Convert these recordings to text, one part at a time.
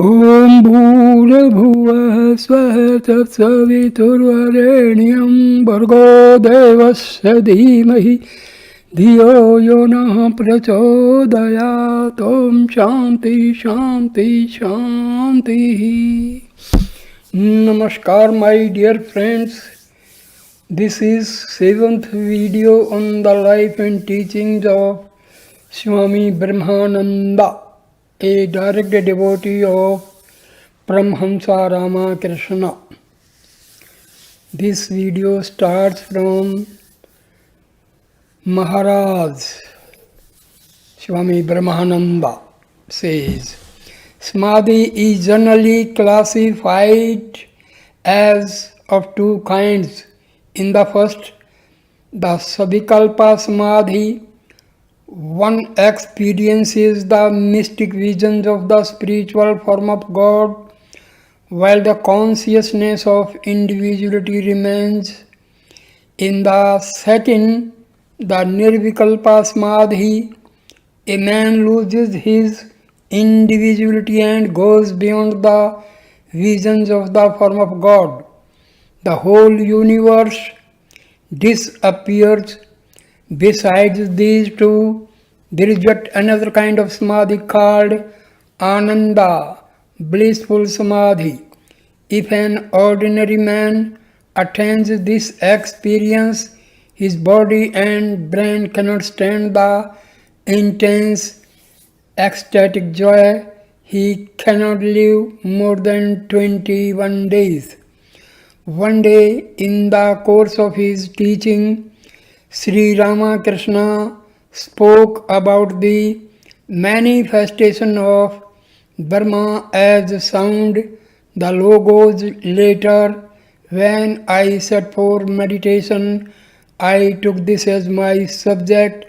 ॐ भूर्भुवः स्वः तत्सवितुर्वरेण्यं भर्गो देवस्य धीमहि धियो यो नः प्रचोदयात्। ॐ शान्ति शान्ति शान्तिः. Namaskar my dear friends. This is 7th video on the life and teachings of Swami Brahamananda, a direct devotee of Paramahamsa Ramakrishna. This video starts from Maharaj. Swami Brahamananda says, Samadhi is generally classified as of two kinds. In the first, the Savikalpa Samadhi, one experiences the mystic visions of the spiritual form of God, while the consciousness of individuality remains. In the second, the Nirvikalpa Samadhi, a man loses his individuality and goes beyond the visions of the form of God. The whole universe disappears. Besides these two, there is yet another kind of samadhi called Ananda, blissful samadhi. If an ordinary man attains this experience, his body and brain cannot stand the intense ecstatic joy. He cannot live more than 21 days. One day, in the course of his teaching, Sri Ramakrishna spoke about the manifestation of Brahma as sound, the logos. Later, when I set for meditation, I took this as my subject,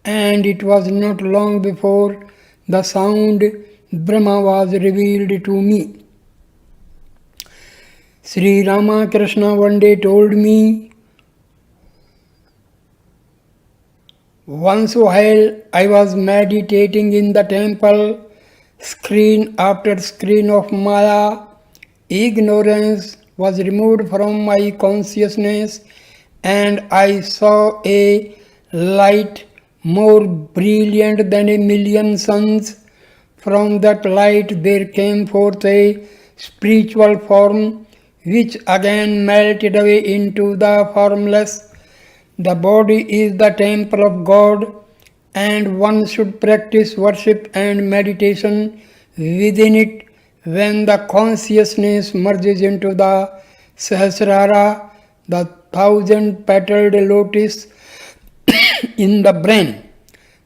and it was not long before the sound Brahma was revealed to me. Sri Ramakrishna one day told me, once while I was meditating in the temple, screen after screen of Maya, ignorance was removed from my consciousness, and I saw a light more brilliant than a million suns. From that light there came forth a spiritual form, which again melted away into the formless. The body is the temple of God, and one should practice worship and meditation within it. When the consciousness merges into the Sahasrara, the 1,000-petaled lotus in the brain,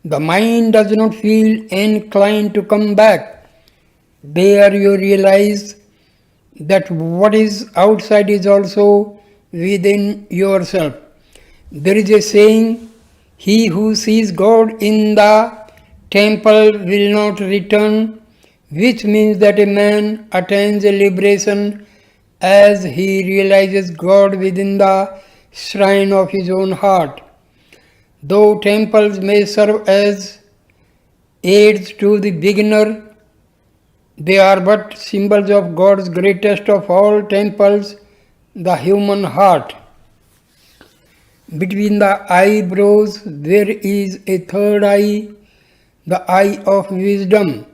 the mind does not feel inclined to come back. There you realize that what is outside is also within yourself. There is a saying, he who sees God in the temple will not return, which means that a man attains a liberation as he realizes God within the shrine of his own heart. Though temples may serve as aids to the beginner, they are but symbols of God's greatest of all temples, the human heart. Between the eyebrows there is a third eye, the eye of wisdom.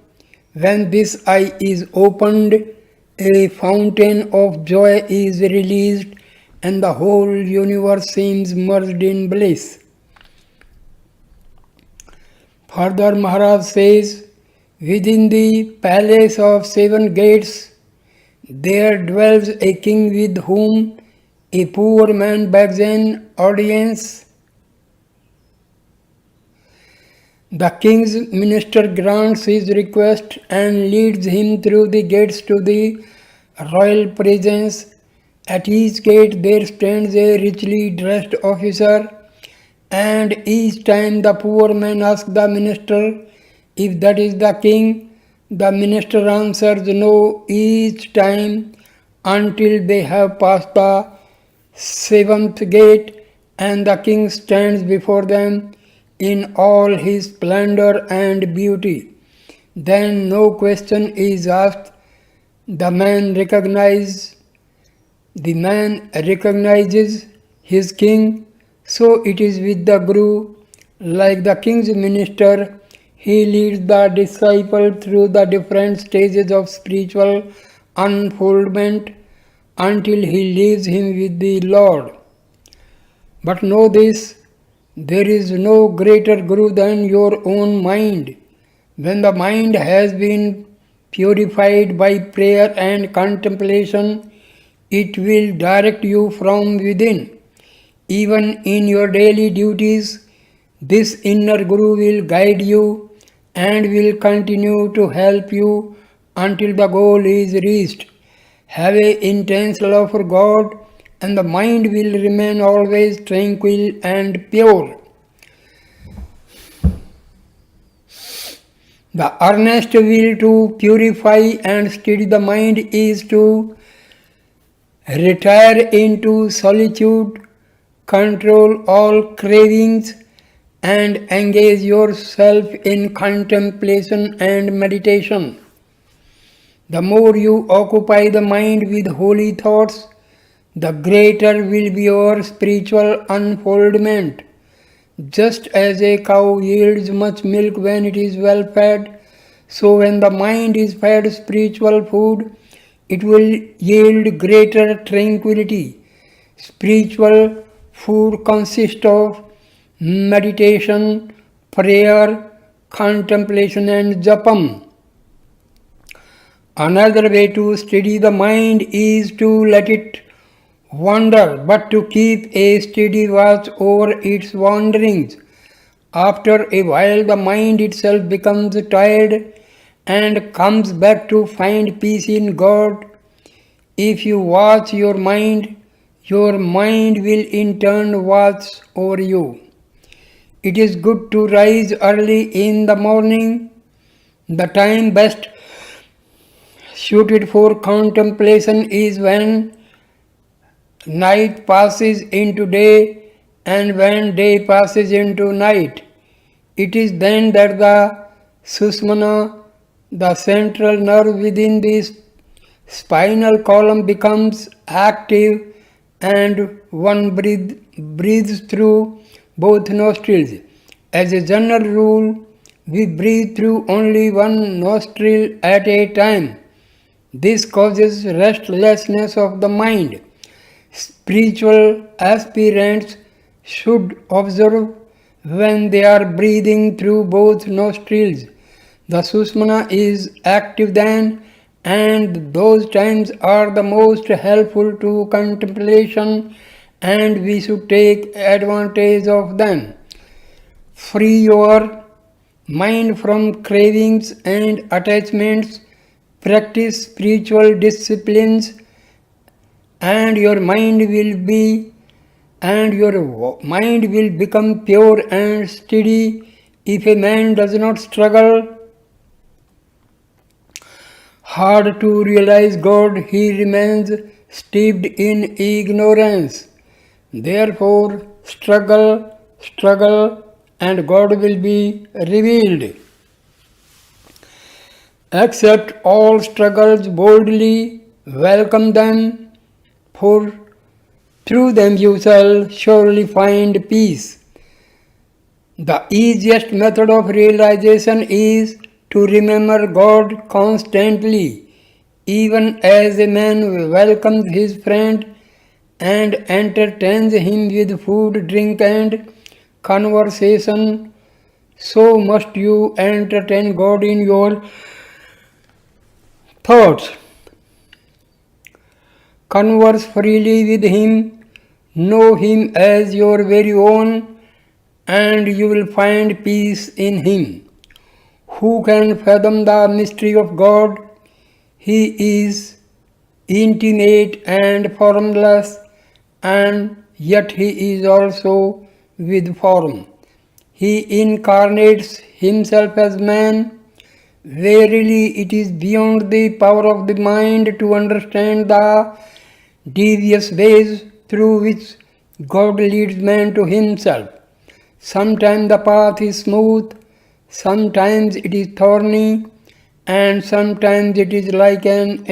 When this eye is opened, a fountain of joy is released, and the whole universe seems merged in bliss. Further, Maharaj says, within the palace of 7 gates, there dwells a king with whom a poor man begs an audience. The king's minister grants his request and leads him through the gates to the royal presence. At each gate there stands a richly dressed officer, and each time the poor man asks the minister if that is the king. The minister answers no each time until they have passed the 7th gate, and the king stands before them in all his splendor and beauty. Then no question is asked. The man recognizes his king, so it is with the Guru. Like the king's minister, he leads the disciple through the different stages of spiritual unfoldment until he leaves him with the Lord. But know this, there is no greater Guru than your own mind. When the mind has been purified by prayer and contemplation, it will direct you from within. Even in your daily duties, this inner Guru will guide you and will continue to help you until the goal is reached. Have an intense love for God, and the mind will remain always tranquil and pure. The earnest will to purify and steady the mind is to retire into solitude, control all cravings, and engage yourself in contemplation and meditation. The more you occupy the mind with holy thoughts, the greater will be your spiritual unfoldment. Just as a cow yields much milk when it is well fed, so when the mind is fed spiritual food, it will yield greater tranquility. Spiritual food consists of meditation, prayer, contemplation and japam. Another way to steady the mind is to let it wander, but to keep a steady watch over its wanderings. After a while, the mind itself becomes tired and comes back to find peace in God. If you watch your mind will in turn watch over you. It is good to rise early in the morning. The time best suited for contemplation is when night passes into day and when day passes into night. It is then that the Sushmana, the central nerve within the spinal column, becomes active and one breathes through both nostrils. As a general rule, we breathe through only one nostril at a time. This causes restlessness of the mind. Spiritual aspirants should observe when they are breathing through both nostrils. The Sushmana is active then, and those times are the most helpful to contemplation, and we should take advantage of them. Free your mind from cravings and attachments, practice spiritual disciplines, and your mind will become pure and steady. If a man does not struggle hard to realize God, he remains steeped in ignorance. Therefore, struggle, and God will be revealed. Accept all struggles boldly, welcome them, for through them you shall surely find peace. The easiest method of realization is to remember God constantly, even as a man welcomes his friend and entertains him with food, drink, and conversation, so must you entertain God in your thoughts. Converse freely with Him, know Him as your very own, and you will find peace in Him. Who can fathom the mystery of God? He is intimate and formless, and yet He is also with form. He incarnates Himself as man. Verily, it is beyond the power of the mind to understand the devious ways through which God leads man to Himself. Sometimes the path is smooth, sometimes it is thorny, and sometimes it is like an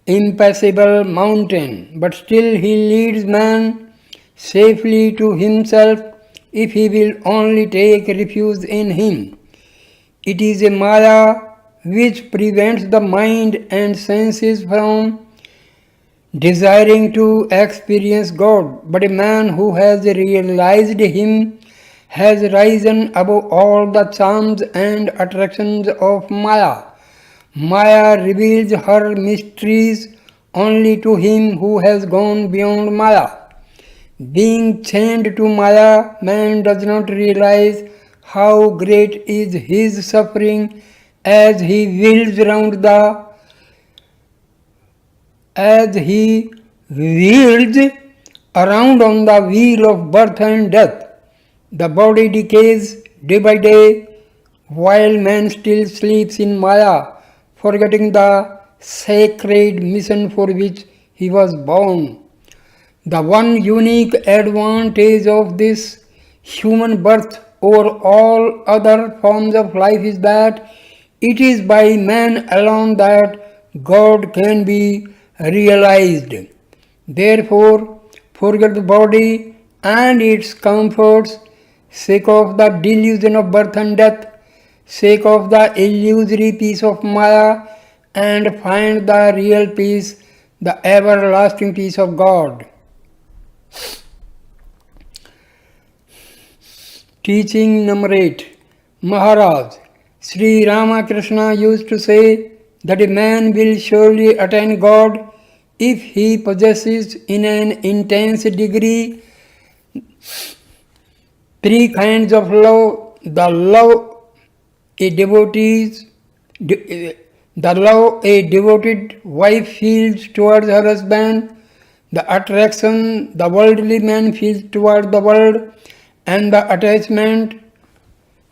impassable mountain, but still he leads man safely to himself if he will only take refuge in him. It is a Maya which prevents the mind and senses from desiring to experience God, but a man who has realized Him has risen above all the charms and attractions of Maya. Maya reveals her mysteries only to him who has gone beyond Maya. Being chained to Maya, man does not realize how great is his suffering as he wheels around the as he wheels around on the wheel of birth and death. The body decays day by day while man still sleeps in Maya, forgetting the sacred mission for which he was born. The one unique advantage of this human birth over all other forms of life is that it is by man alone that God can be realized. Therefore, forget the body and its comforts, sake of the delusion of birth and death, sake of the illusory peace of Maya, and find the real peace, the everlasting peace of God. Teaching number 8. Maharaj, Sri Ramakrishna used to say that a man will surely attain God if he possesses in an intense degree three kinds of love: the love a devoted wife feels towards her husband, the attraction the worldly man feels towards the world, and the attachment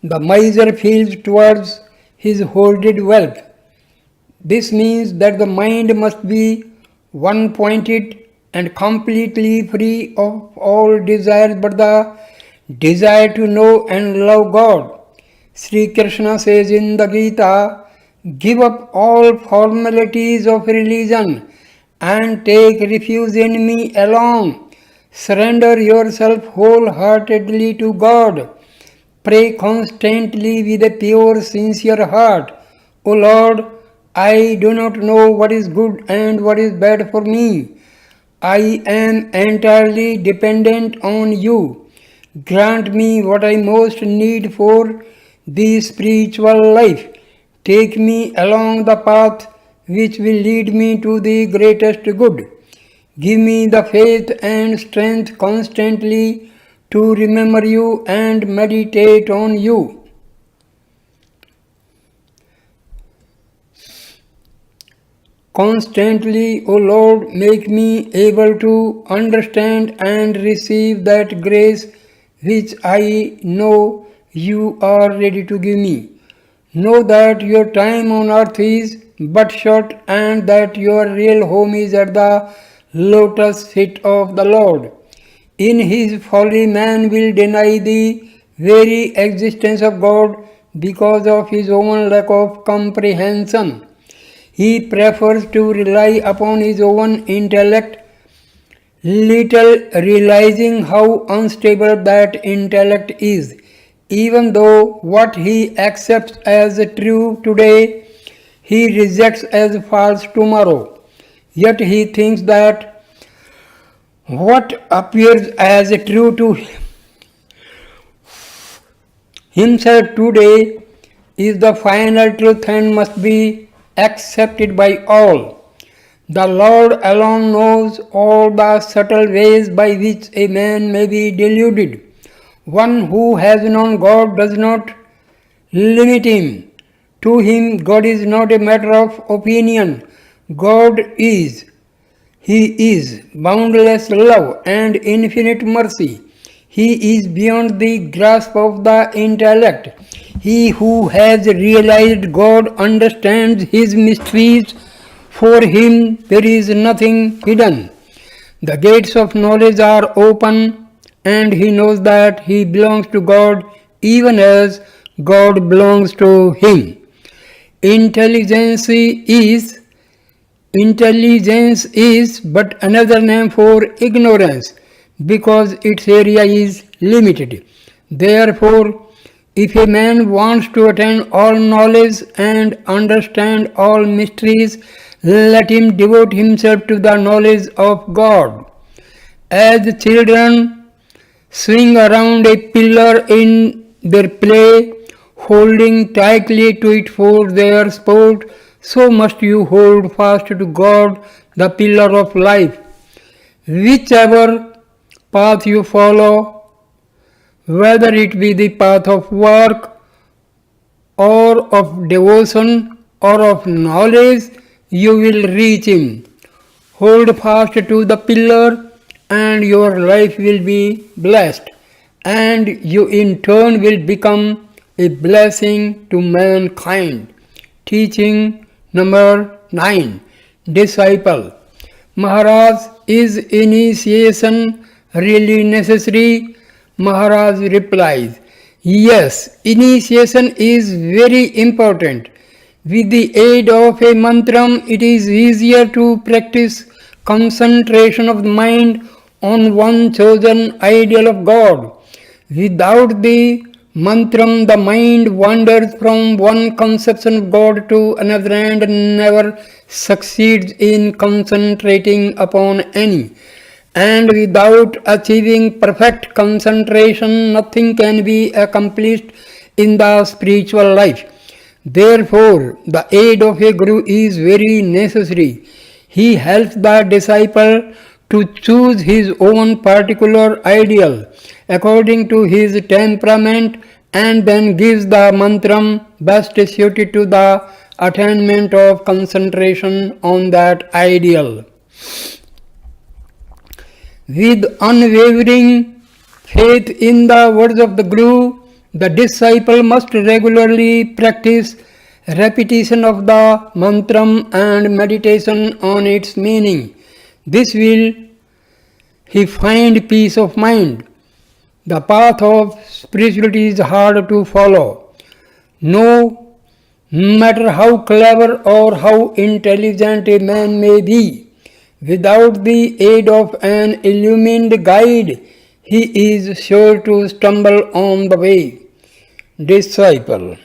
the miser feels towards his hoarded wealth. This means that the mind must be one-pointed and completely free of all desires but the desire to know and love God. Sri Krishna says in the Gita, "Give up all formalities of religion and take refuge in me alone. Surrender yourself wholeheartedly to God. Pray constantly with a pure, sincere heart. O Lord, I do not know what is good and what is bad for me. I am entirely dependent on you. Grant me what I most need for the spiritual life. Take me along the path which will lead me to the greatest good. Give me the faith and strength constantly to remember you and meditate on you." Constantly, O Lord, make me able to understand and receive that grace which I know you are ready to give me. Know that your time on earth is but short and that your real home is at the lotus feet of the Lord. In his folly, man will deny the very existence of God because of his own lack of comprehension. He prefers to rely upon his own intellect, little realizing how unstable that intellect is. Even though what he accepts as true today, he rejects as false tomorrow. Yet he thinks that what appears as true to himself today is the final truth and must be accepted by all. The Lord alone knows all the subtle ways by which a man may be deluded. One who has known God does not limit him. To him, God is not a matter of opinion. God is. He is boundless love and infinite mercy. He is beyond the grasp of the intellect. He who has realized God understands His mysteries. For him there is nothing hidden. The gates of knowledge are open and he knows that he belongs to God even as God belongs to him. Intelligence is Intelligence is but another name for ignorance because its area is limited. Therefore, if a man wants to attain all knowledge and understand all mysteries, let him devote himself to the knowledge of God. As children swing around a pillar in their play, holding tightly to it for their sport, so must you hold fast to God, the pillar of life. Whichever path you follow, whether it be the path of work or of devotion or of knowledge, you will reach Him. Hold fast to the pillar and your life will be blessed, and you in turn will become a blessing to mankind. Teaching number 9. Disciple. Maharaj, is initiation really necessary? Maharaj replies, yes, initiation is very important. With the aid of a mantram, it is easier to practice concentration of the mind on one chosen ideal of God. Without the mantram, the mind wanders from one conception of God to another and never succeeds in concentrating upon any. And without achieving perfect concentration, nothing can be accomplished in the spiritual life. Therefore, the aid of a guru is very necessary. He helps the disciple to choose his own particular ideal according to his temperament and then gives the mantram best suited to the attainment of concentration on that ideal. With unwavering faith in the words of the Guru, the disciple must regularly practice repetition of the mantram and meditation on its meaning. This will he find peace of mind. The path of spirituality is hard to follow. No matter how clever or how intelligent a man may be, without the aid of an illumined guide, he is sure to stumble on the way. Disciple.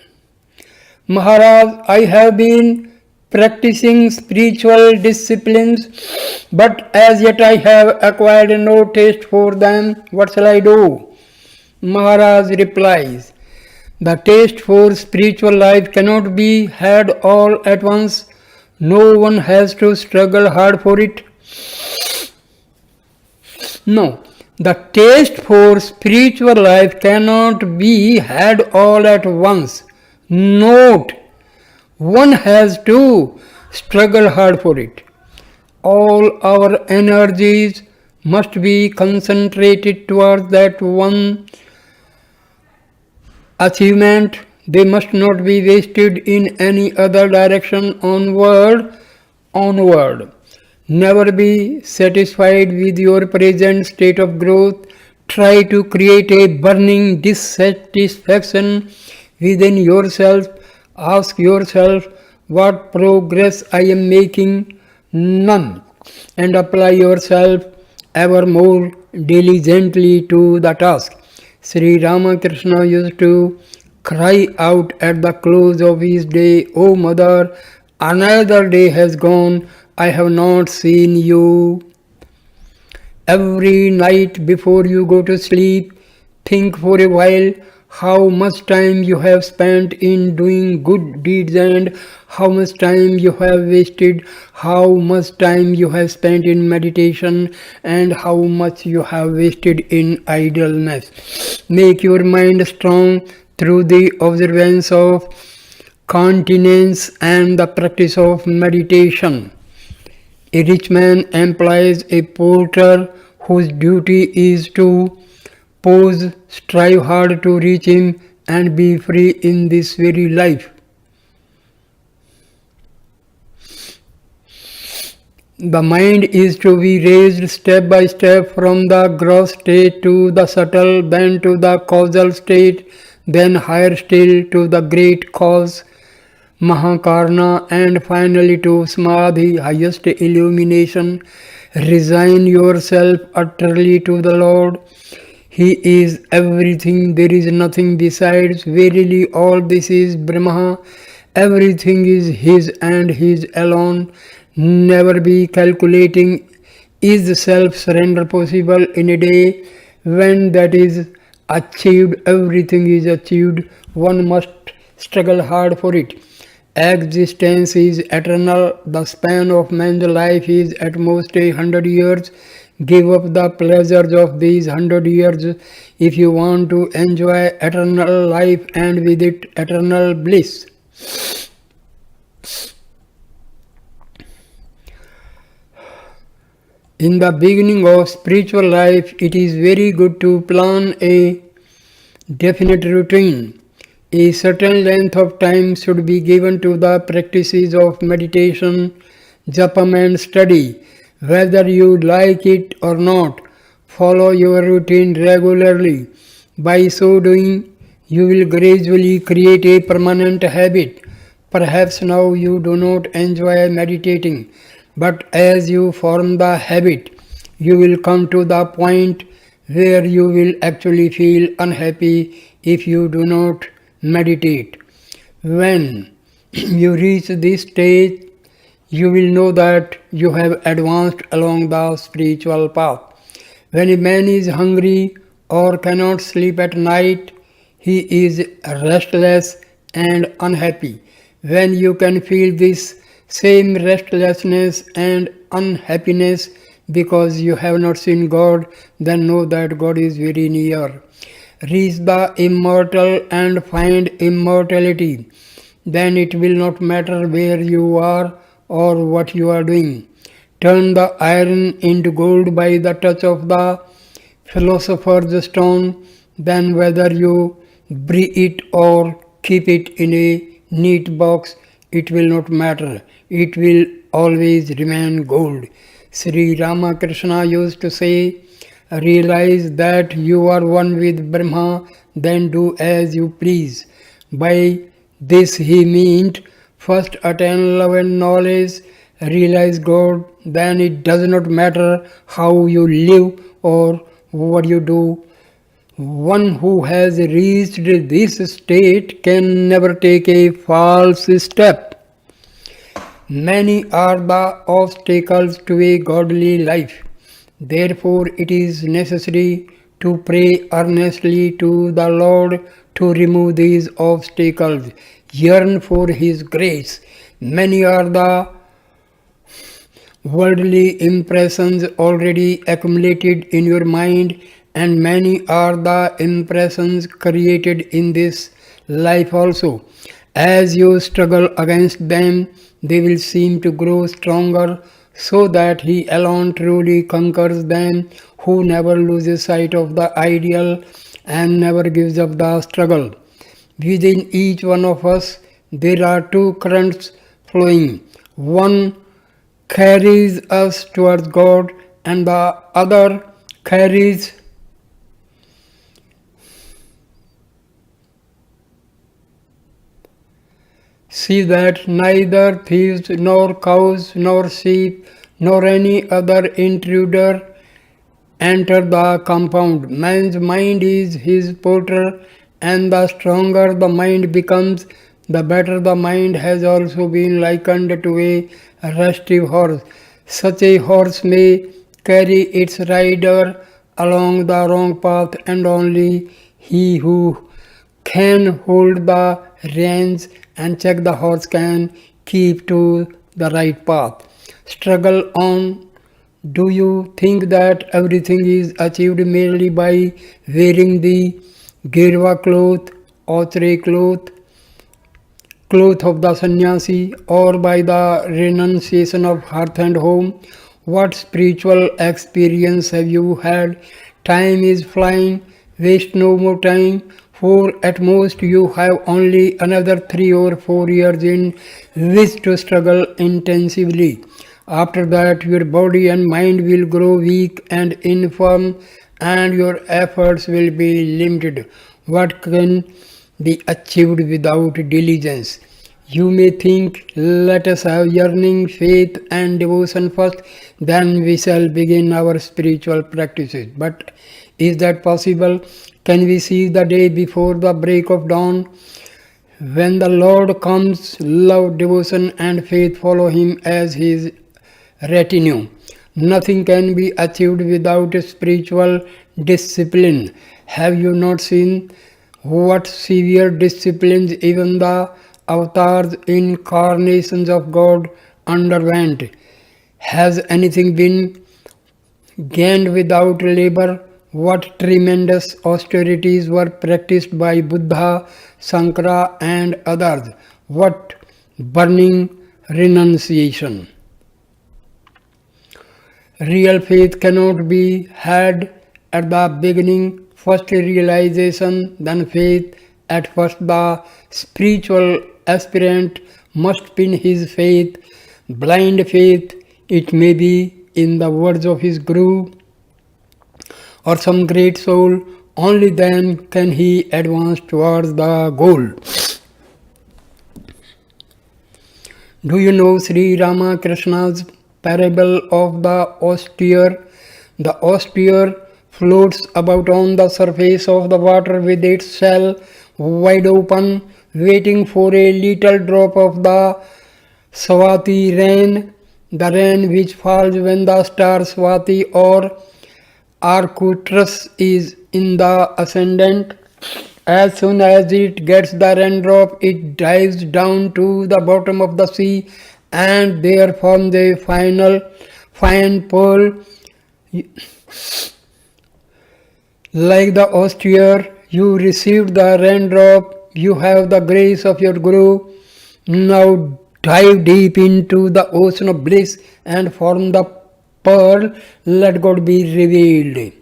Maharaj, I have been practicing spiritual disciplines, but as yet I have acquired no taste for them. What shall I do? Maharaj replies, the taste for spiritual life cannot be had all at once. No one has to struggle hard for it. No, the taste for spiritual life cannot be had all at once. Note, one has to struggle hard for it. All our energies must be concentrated towards that one achievement. They must not be wasted in any other direction. Onward. Never be satisfied with your present state of growth. Try to create a burning dissatisfaction within yourself. Ask yourself, what progress I am making? None. And apply yourself ever more diligently to the task. Sri Ramakrishna used to cry out at the close of his day, O Mother, another day has gone, I have not seen you. Every night before you go to sleep, think for a while how much time you have spent in doing good deeds and how much time you have wasted, how much time you have spent in meditation and how much you have wasted in idleness. Make your mind strong through the observance of continence and the practice of meditation. A rich man employs a porter whose duty is to pause, strive hard to reach him and be free in this very life. The mind is to be raised step by step from the gross state to the subtle, then to the causal state, then higher still to the great cause. Mahakarna, and finally to Samadhi, highest illumination. Resign yourself utterly to the Lord. He is everything, there is nothing besides. Verily, all this is Brahma. Everything is His and His alone. Never be calculating. Is self surrender possible in a day? When that is achieved, everything is achieved. One must struggle hard for it. Existence is eternal. The span of man's life is at most 100 years. Give up the pleasures of these 100 years if you want to enjoy eternal life and with it eternal bliss. In the beginning of spiritual life, it is very good to plan a definite routine. A certain length of time should be given to the practices of meditation, japam and study. Whether you like it or not, follow your routine regularly. By so doing, you will gradually create a permanent habit. Perhaps now you do not enjoy meditating, but as you form the habit, you will come to the point where you will actually feel unhappy if you do not meditate. When you reach this stage, you will know that you have advanced along the spiritual path. When a man is hungry or cannot sleep at night, he is restless and unhappy. When you can feel this same restlessness and unhappiness because you have not seen God, then know that God is very near. Reach the immortal and find immortality. Then it will not matter where you are or what you are doing. Turn the iron into gold by the touch of the philosopher's stone. Then whether you bury it or keep it in a neat box, it will not matter. It will always remain gold. Sri Ramakrishna used to say, realize that you are one with Brahma, then do as you please. By this he meant, first attain love and knowledge, realize God, then it does not matter how you live or what you do. One who has reached this state can never take a false step. Many are the obstacles to a godly life. Therefore, it is necessary to pray earnestly to the Lord to remove these obstacles. Yearn for His grace. Many are the worldly impressions already accumulated in your mind, and many are the impressions created in this life also. As you struggle against them, they will seem to grow stronger, so that He alone truly conquers them, who never loses sight of the ideal and never gives up the struggle. Within each one of us, there are two currents flowing. One carries us towards God, and the other carries See that neither thieves, nor cows, nor sheep, nor any other intruder enter the compound. Man's mind is his porter, and the stronger the mind becomes, the better. The mind has also been likened to a restive horse. Such a horse may carry its rider along the wrong path, and only he who can hold the reins and check the horse can keep to the right path. Struggle on. Do you think that everything is achieved merely by wearing the girva cloth, ochre cloth of the sannyasi, or by the renunciation of hearth and home? What spiritual experience have you had? Time is flying. Waste no more time, for at most you have only another 3 or 4 years in which to struggle intensively. After that, your body and mind will grow weak and infirm, and your efforts will be limited. What can be achieved without diligence? You may think, let us have yearning, faith, and devotion first, then we shall begin our spiritual practices. But is that possible? Can we see the day before the break of dawn? When the Lord comes, love, devotion, and faith follow him as his retinue. Nothing can be achieved without spiritual discipline. Have you not seen what severe disciplines even the avatars, incarnations of God underwent? Has anything been gained without labor? What tremendous austerities were practiced by Buddha, Sankara, and others? What burning renunciation! Real faith cannot be had at the beginning. First realization, then faith. At first, the spiritual aspirant must pin his faith, blind faith, it may be, in the words of his Guru or some great soul. Only then can he advance towards the goal. Do you know Sri Ramakrishna's parable of the austere? The austere floats about on the surface of the water with its shell wide open, waiting for a little drop of the Swati rain, the rain which falls when the star Swati or Arcturus is in the ascendant. As soon as it gets the raindrop, it dives down to the bottom of the sea and there forms a fine pearl. Like the austere, you received the raindrop, you have the grace of your Guru. Now dive deep into the ocean of bliss and form the pearl. Let God be revealed.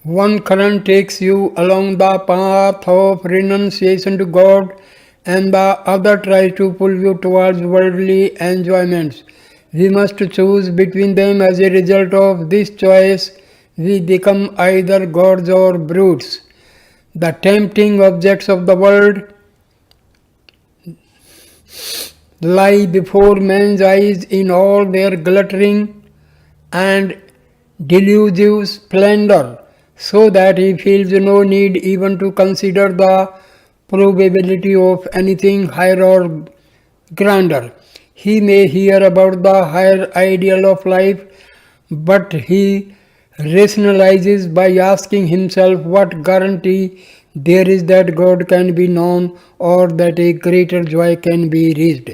One current takes you along the path of renunciation to God, and the other tries to pull you towards worldly enjoyments. We must choose between them. As a result of this choice, we become either gods or brutes. The tempting objects of the world lie before man's eyes in all their glittering and delusive splendor, so that he feels no need even to consider the probability of anything higher or grander. He may hear about the higher ideal of life, but he rationalizes by asking himself what guarantee there is that God can be known or that a greater joy can be reached.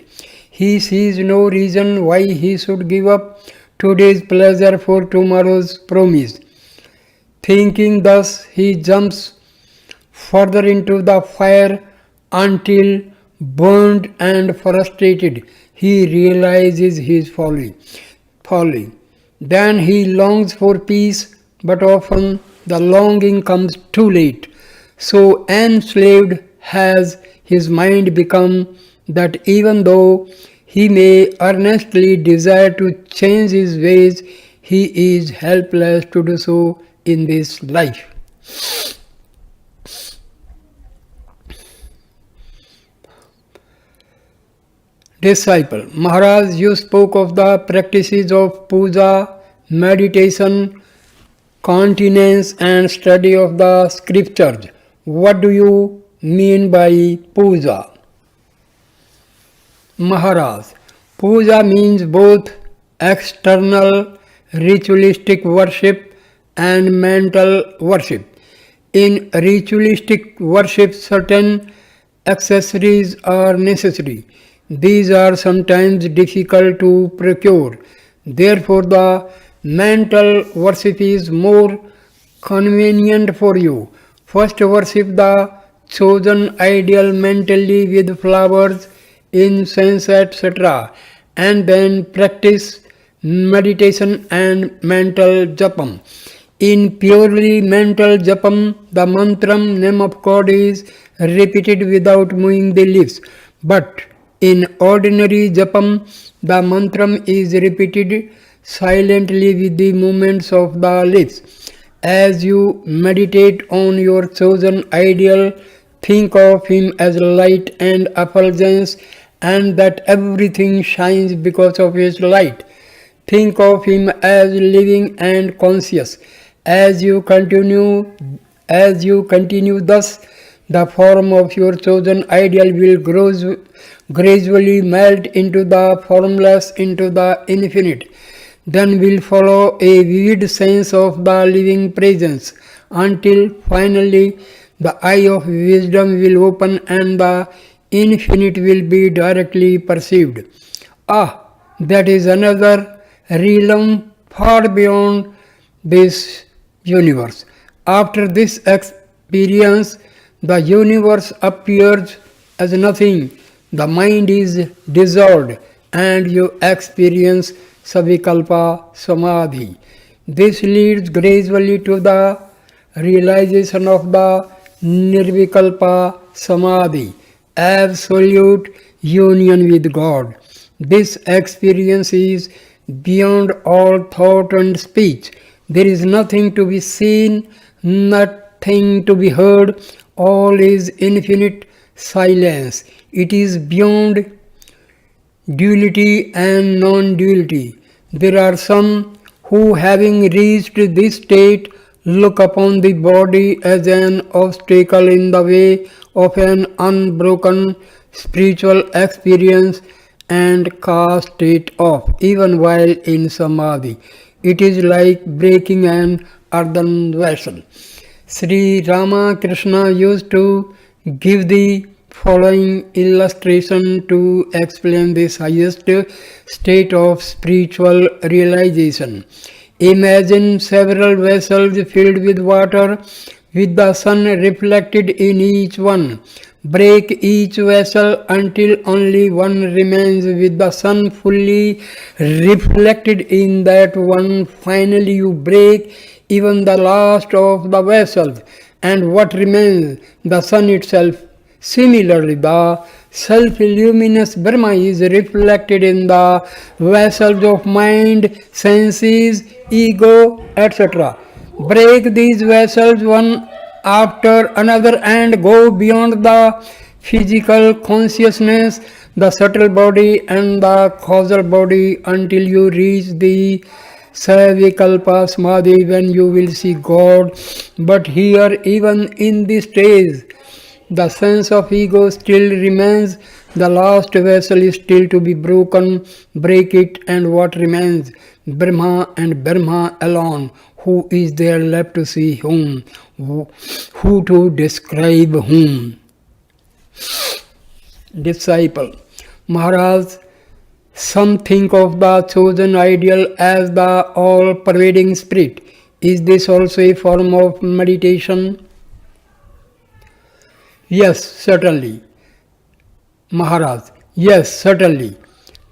He sees no reason why he should give up today's pleasure for tomorrow's promise. Thinking thus, he jumps further into the fire until, burned and frustrated, he realizes his folly. Then he longs for peace, but often the longing comes too late. So enslaved has his mind become that even though he may earnestly desire to change his ways, he is helpless to do so in this life. Disciple: Maharaj, you spoke of the practices of puja, meditation, continence and study of the scriptures. What do you mean by puja? Maharaj: Puja means both external ritualistic worship and mental worship. In ritualistic worship, certain accessories are necessary. These are sometimes difficult to procure. Therefore, the mental worship is more convenient for you. First, worship the chosen ideal mentally with flowers, incense, etc., and then practice meditation and mental japam. In purely mental japam, the mantram, name of God, is repeated without moving the lips. But in ordinary japam, the mantram is repeated silently with the movements of the lips. As you meditate on your chosen ideal, think of him as light and effulgence, and that everything shines because of his light. Think of him as living and conscious. As you continue thus, the form of your chosen ideal will gradually melt into the formless, into the infinite. Then will follow a vivid sense of the living presence, until finally the eye of wisdom will open and the infinite will be directly perceived. Ah, that is another realm far beyond this universe. After this experience, the universe appears as nothing. The mind is dissolved and you experience Savikalpa Samadhi. This leads gradually to the realization of the Nirvikalpa Samadhi, absolute union with God. This experience is beyond all thought and speech. There is nothing to be seen, nothing to be heard, all is infinite silence. It is beyond duality and non-duality. There are some who, having reached this state, look upon the body as an obstacle in the way of an unbroken spiritual experience and cast it off even while in samadhi. It is like breaking an earthen vessel. Sri Ramakrishna used to give the following illustration to explain this highest state of spiritual realization. Imagine several vessels filled with water with the sun reflected in each one. Break each vessel until only one remains with the sun fully reflected in that one. Finally you break even the last of the vessels, and what remains? The sun itself. Similarly, the self-luminous Brahma is reflected in the vessels of mind, senses, ego, etc. Break these vessels one after another and go beyond the physical consciousness, the subtle body and the causal body until you reach the Savikalpa Samadhi, when you will see God. But here, even in this stage, the sense of ego still remains. The last vessel is still to be broken. Break it, and what remains? Brahma and Brahma alone. Who is there left to see whom? Who to describe whom? Disciple. Maharaj, some think of the chosen ideal as the all-pervading spirit. Is this also a form of meditation? Yes, certainly. Maharaj, yes, certainly.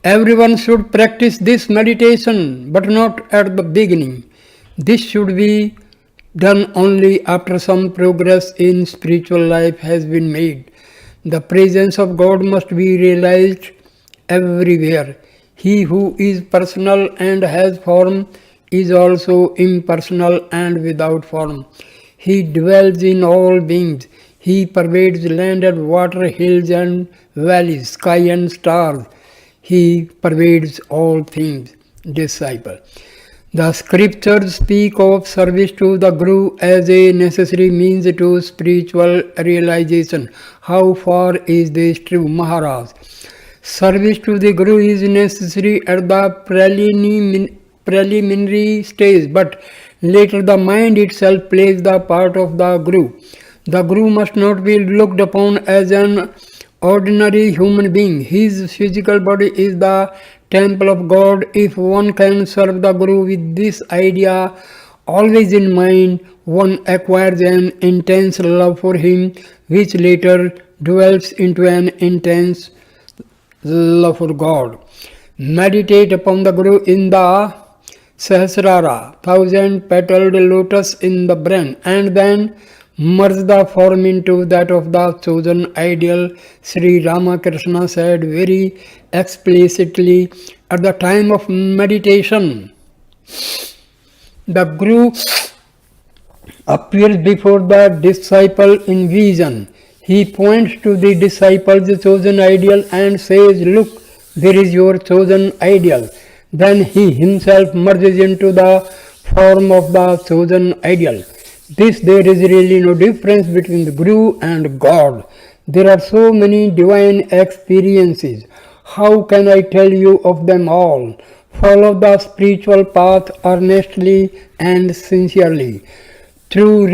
Everyone should practice this meditation, but not at the beginning. This should be done only after some progress in spiritual life has been made. The presence of God must be realized everywhere. He who is personal and has form is also impersonal and without form. He dwells in all beings. He pervades land and water, hills and valleys, sky and stars. He pervades all things. Disciple. The scriptures speak of service to the Guru as a necessary means to spiritual realization. How far is this true, Maharaj? Service to the Guru is necessary at the preliminary stage, but later the mind itself plays the part of the Guru. The Guru must not be looked upon as an ordinary human being. His physical body is the temple of God. If one can serve the Guru with this idea always in mind, one acquires an intense love for him, which later develops into an intense love for God. Meditate upon the Guru in the Sahasrara, 1,000-petaled lotus in the brain, and then merge the form into that of the chosen ideal. Sri Ramakrishna said very explicitly at the time of meditation, The Guru appears before the disciple in vision. He points to the disciple's chosen ideal and says, "Look, there is your chosen ideal." Then he himself merges into the form of the chosen ideal. There is really no difference between the Guru and God. There are so many divine experiences. How can I tell you of them all? Follow the spiritual path earnestly and sincerely. Through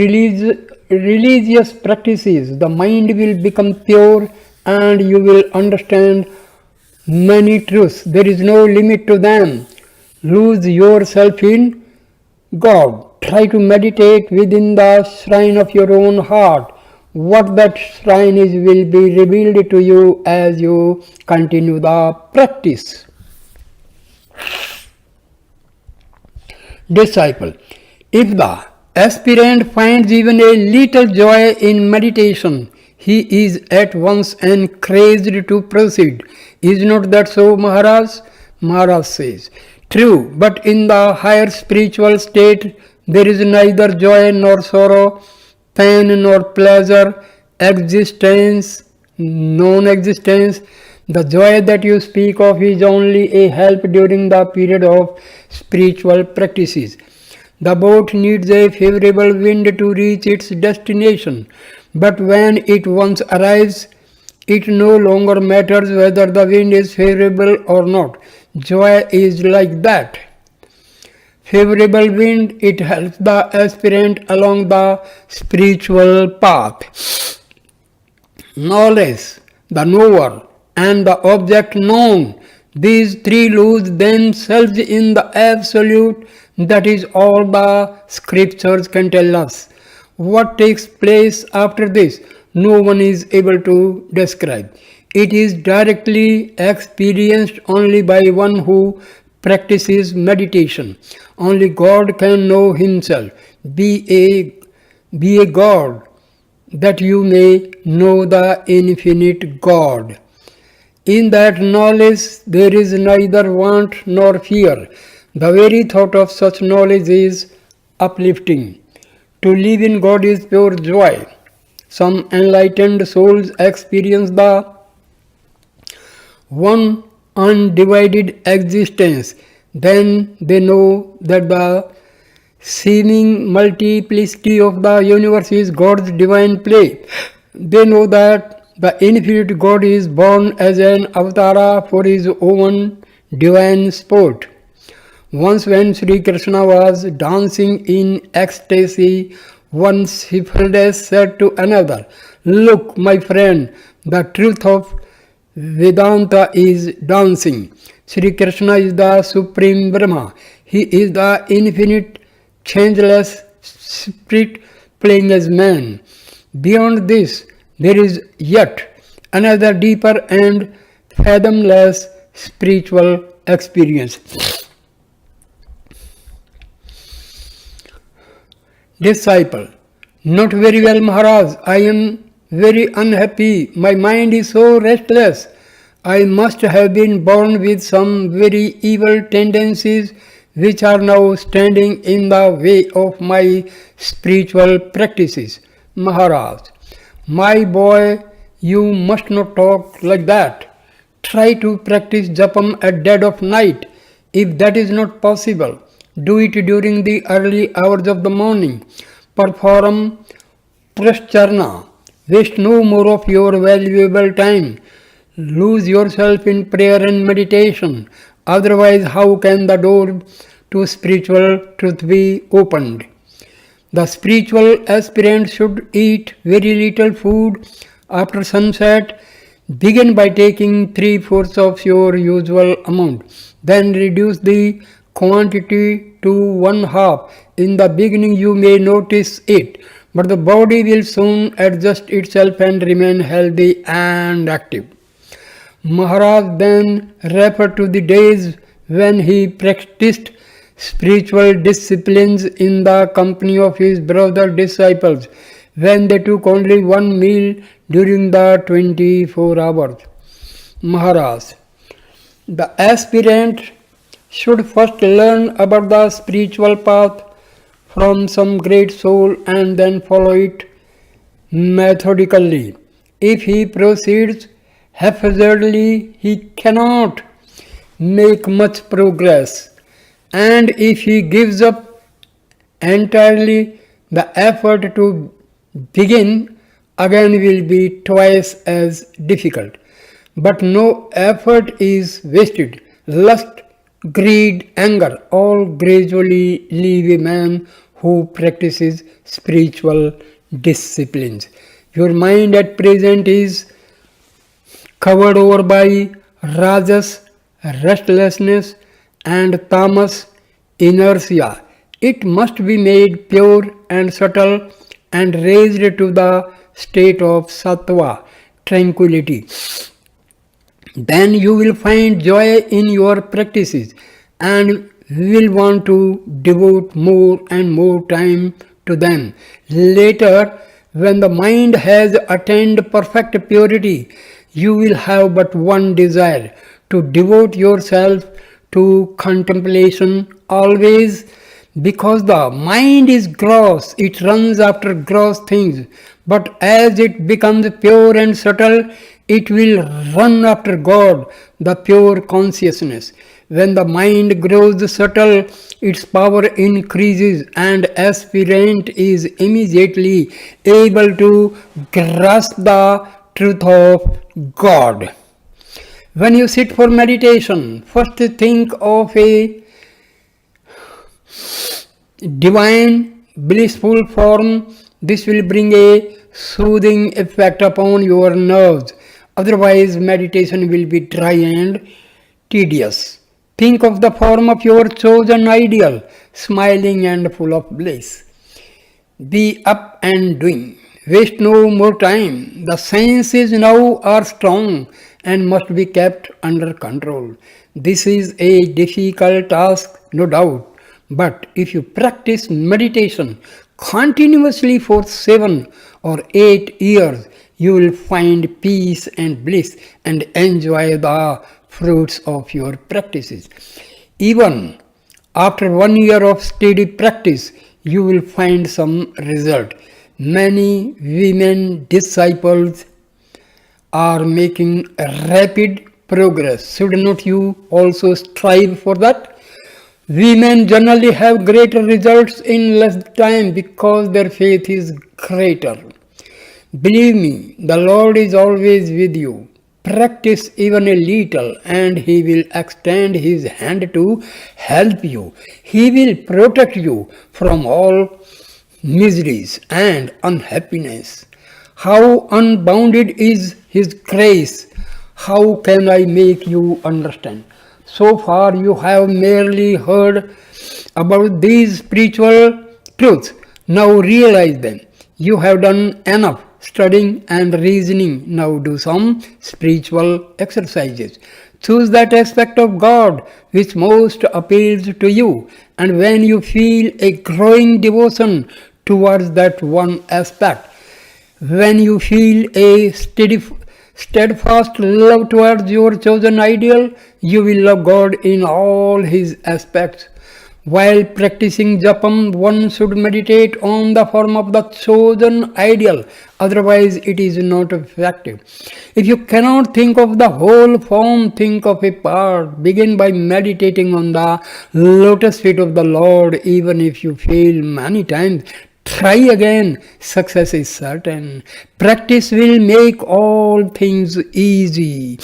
religious practices, the mind will become pure and you will understand many truths. There is no limit to them. Lose yourself in God. Try to meditate within the shrine of your own heart. What that shrine is will be revealed to you as you continue the practice. Disciple. If the aspirant finds even a little joy in meditation, he is at once encouraged to proceed. Is not that so, Maharaj? Maharaj says, true, but in the higher spiritual state, there is neither joy nor sorrow, pain nor pleasure, existence, non-existence. The joy that you speak of is only a help during the period of spiritual practices. The boat needs a favorable wind to reach its destination, but when it once arrives, it no longer matters whether the wind is favorable or not. Joy is like that. Favorable wind, it helps the aspirant along the spiritual path. Knowledge, the knower, and the object known, these three lose themselves in the absolute. That is all the scriptures can tell us. What takes place after this, no one is able to describe. It is directly experienced only by one who practices meditation. Only God can know himself. Be a God, that you may know the infinite God. In that knowledge there is neither want nor fear. The very thought of such knowledge is uplifting. To live in God is pure joy. Some enlightened souls experience the one undivided existence. Then they know that the seeming multiplicity of the universe is God's divine play. They know that the infinite God is born as an avatara for his own divine sport. Once when Sri Krishna was dancing in ecstasy, one shepherdess said to another, "Look, my friend, the truth of Vedanta is dancing. Sri Krishna is the Supreme Brahma. He is the infinite, changeless spirit playing as man. Beyond this, there is yet another deeper and fathomless spiritual experience." Disciple. Not very well, Maharaj. I am very unhappy. My mind is so restless. I must have been born with some very evil tendencies which are now standing in the way of my spiritual practices. Maharaj. My boy, you must not talk like that. Try to practice japam at dead of night. If that is not possible, do it during the early hours of the morning. Perform prascharna. Waste no more of your valuable time. Lose yourself in prayer and meditation. Otherwise, how can the door to spiritual truth be opened? The spiritual aspirant should eat very little food after sunset. Begin by taking 3/4 of your usual amount. Then reduce the quantity to 1/2. In the beginning you may notice it, but the body will soon adjust itself and remain healthy and active. Maharaj then referred to the days when he practiced spiritual disciplines in the company of his brother disciples, when they took only one meal during the 24 hours. Maharaj. The aspirant should first learn about the spiritual path from some great soul and then follow it methodically. If he proceeds haphazardly, he cannot make much progress, and if he gives up entirely, the effort to begin again will be twice as difficult. But no effort is wasted. Lust, greed, anger all gradually leave a man who practices spiritual disciplines. Your mind at present is covered over by rajas, restlessness, and tamas, inertia. It must be made pure and subtle and raised to the state of sattva, tranquility. Then you will find joy in your practices and will want to devote more and more time to them. Later, when the mind has attained perfect purity, you will have but one desire, to devote yourself to contemplation always, because the mind is gross, it runs after gross things, but as it becomes pure and subtle, it will run after God, the pure consciousness. When the mind grows subtle, its power increases and aspirant is immediately able to grasp the truth of God. When you sit for meditation, first think of a divine, blissful form. This will bring a soothing effect upon your nerves. Otherwise, meditation will be dry and tedious. Think of the form of your chosen ideal, smiling and full of bliss. Be up and doing. Waste no more time. The senses now are strong and must be kept under control. This is a difficult task, no doubt. But if you practice meditation continuously for 7 or 8 years, you will find peace and bliss and enjoy the fruits of your practices. Even after 1 year of steady practice, you will find some result. Many women disciples are making rapid progress. Should not you also strive for that? Women generally have greater results in less time because their faith is greater. Believe me, the Lord is always with you. Practice even a little and He will extend His hand to help you. He will protect you from all miseries and unhappiness. How unbounded is His grace! How can I make you understand? So far you have merely heard about these spiritual truths. Now realize them. You have done enough studying and reasoning. Now do some spiritual exercises. Choose that aspect of God which most appeals to you, and when you feel a growing devotion towards that one aspect, when you feel a steadfast love towards your chosen ideal, you will love God in all His aspects. While practicing japam, one should meditate on the form of the chosen ideal, otherwise it is not effective. If you cannot think of the whole form, think of a part. Begin by meditating on the lotus feet of the Lord. Even if you fail many times, try again. Success is certain. Practice will make all things easy.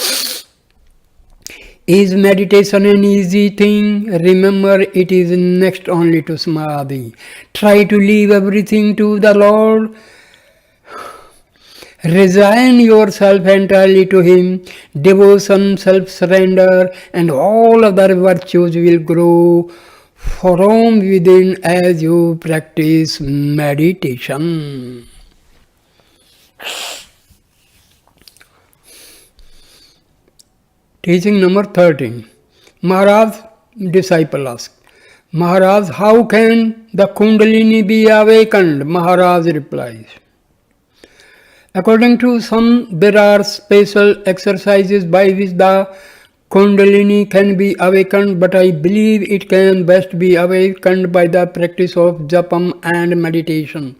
Is meditation an easy thing? Remember, it is next only to samadhi. Try to leave everything to the Lord. Resign yourself entirely to Him. Devotion, self-surrender, and all other virtues will grow from within as you practice meditation. Teaching number 13. Maharaj, disciple asked, Maharaj, how can the Kundalini be awakened? Maharaj replies, according to some, there are special exercises by which the Kundalini can be awakened, but I believe it can best be awakened by the practice of japam and meditation.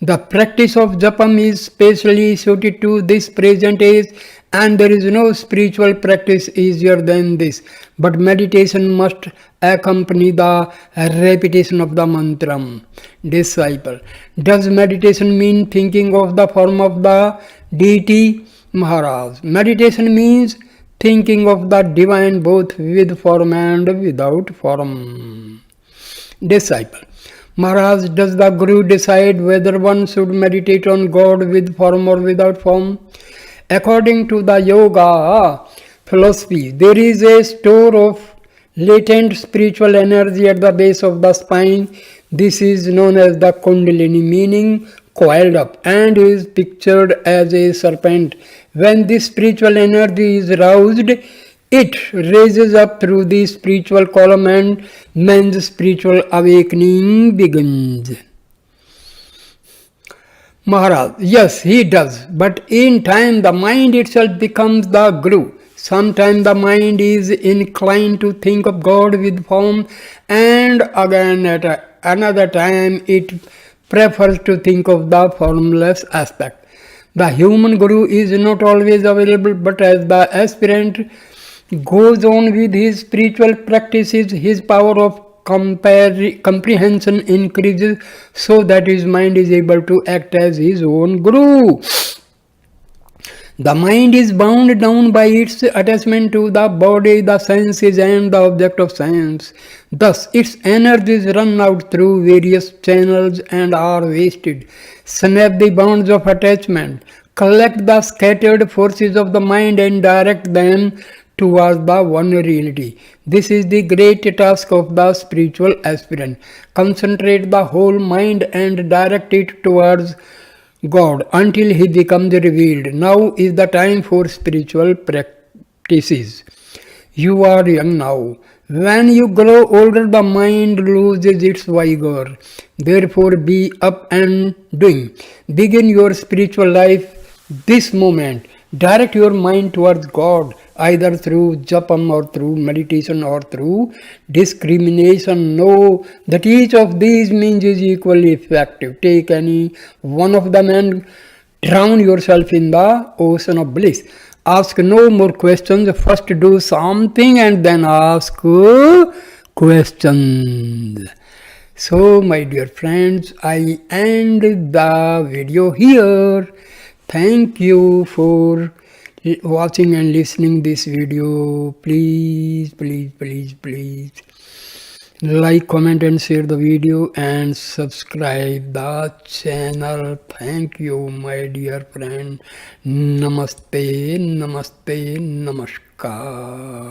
The practice of japam is specially suited to this present age, and there is no spiritual practice easier than this. But meditation must accompany the repetition of the mantram. Disciple. Does meditation mean thinking of the form of the deity? Maharaj. Meditation means thinking of the divine both with form and without form. Disciple. Maharaj, does the Guru decide whether one should meditate on God with form or without form? According to the yoga philosophy, there is a store of latent spiritual energy at the base of the spine. This is known as the Kundalini, meaning coiled up, and is pictured as a serpent. When this spiritual energy is roused, it raises up through the spiritual column and man's spiritual awakening begins. Maharaj, yes, he does, but in time the mind itself becomes the Guru. Sometimes the mind is inclined to think of God with form, and again at another time it prefers to think of the formless aspect. The human Guru is not always available, but as the aspirant goes on with his spiritual practices, his power of comprehension increases so that his mind is able to act as his own Guru. The mind is bound down by its attachment to the body, the senses, and the object of sense. Thus, its energies run out through various channels and are wasted. Snap the bonds of attachment, collect the scattered forces of the mind, and direct them towards the one reality. This is the great task of the spiritual aspirant. Concentrate the whole mind and direct it towards God until He becomes revealed. Now is the time for spiritual practices. You are young now. When you grow older, the mind loses its vigor. Therefore, be up and doing. Begin your spiritual life this moment. Direct your mind towards God, either through japam or through meditation or through discrimination. Know that each of these means is equally effective. Take any one of them and drown yourself in the ocean of bliss. Ask no more questions. First do something and then ask questions. So, my dear friends, I end the video here. Thank you for watching and listening this video. Please like, comment and share the video and subscribe the channel. Thank you, my dear friend. Namaste, namaste, namaskar.